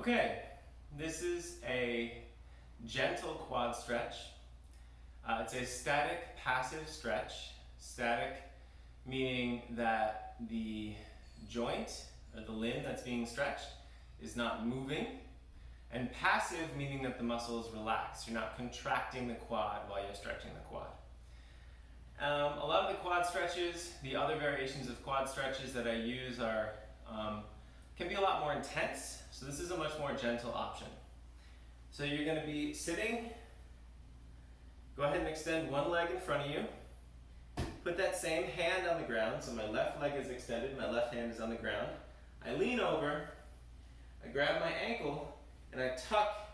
Okay, this is a gentle quad stretch. It's a static passive stretch. Static meaning that the joint or the limb that's being stretched is not moving, and passive meaning that the muscle is relaxed. You're not contracting the quad while you're stretching the quad. A lot of the quad stretches, the other variations of quad stretches that I use can be a lot more intense, so this is a much more gentle option. So you're going to be sitting. Go ahead and extend one leg in front of you. Put that same hand on the ground, so my left leg is extended, my left hand is on the ground. I lean over, I grab my ankle, and I tuck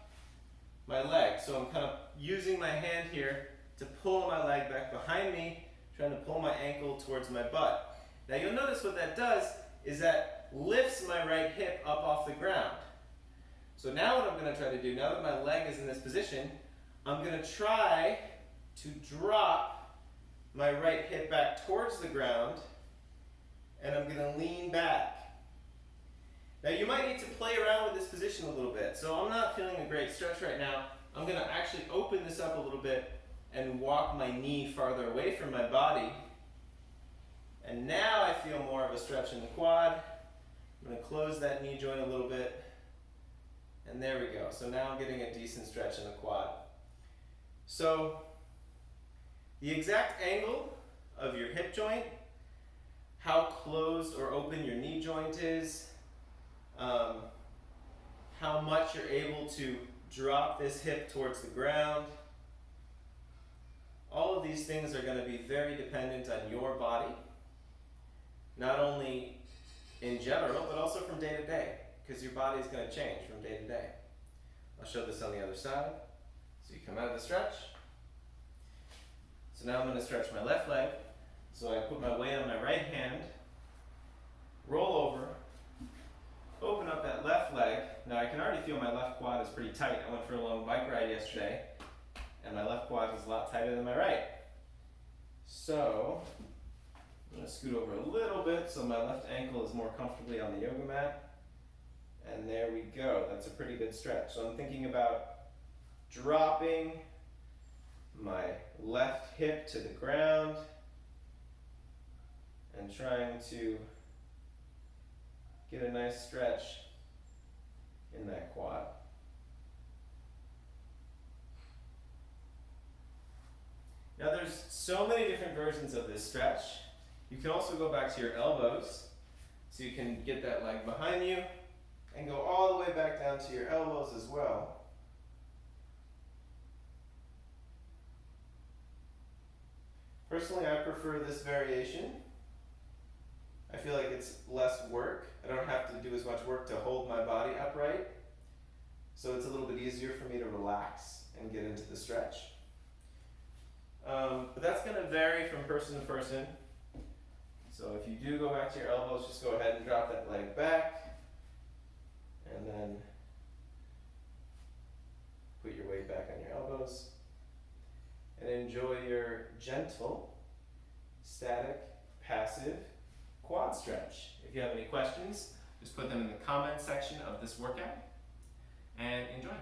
my leg. So I'm kind of using my hand here to pull my leg back behind me, trying to pull my ankle towards my butt. Now you'll notice what that does is that lifts my right hip up off the ground. So now what I'm going to try to do, now that my leg is in this position, I'm going to try to drop my right hip back towards the ground, and I'm going to lean back. Now you might need to play around with this position a little bit. So I'm not feeling a great stretch right now. I'm going to actually open this up a little bit and walk my knee farther away from my body. And now I feel more of a stretch in the quad. I'm going to close that knee joint a little bit. And there we go. So now I'm getting a decent stretch in the quad. So the exact angle of your hip joint, how closed or open your knee joint is, how much you're able to drop this hip towards the ground. All of these things are going to be very dependent on your body, not only in general, but also from day to day, because your body is going to change from day to day. I'll show this on the other side. So you come out of the stretch. So now I'm going to stretch my left leg. So I put my weight on my right hand, roll over, open up that left leg. Now I can already feel my left quad is pretty tight. I went for a long bike ride yesterday, and my left quad is a lot tighter than my right. So I'm going to scoot over a little bit so my left ankle is more comfortably on the yoga mat. And there we go. That's a pretty good stretch. So I'm thinking about dropping my left hip to the ground and trying to get a nice stretch in that quad. Now there's so many different versions of this stretch. You can also go back to your elbows, so you can get that leg behind you and go all the way back down to your elbows as well. Personally, I prefer this variation. I feel like it's less work. I don't have to do as much work to hold my body upright, so it's a little bit easier for me to relax and get into the stretch. But that's going to vary from person to person. So if you do go back to your elbows, just go ahead and drop that leg back, and then put your weight back on your elbows, and enjoy your gentle, static, passive quad stretch. If you have any questions, just put them in the comment section of this workout, and enjoy.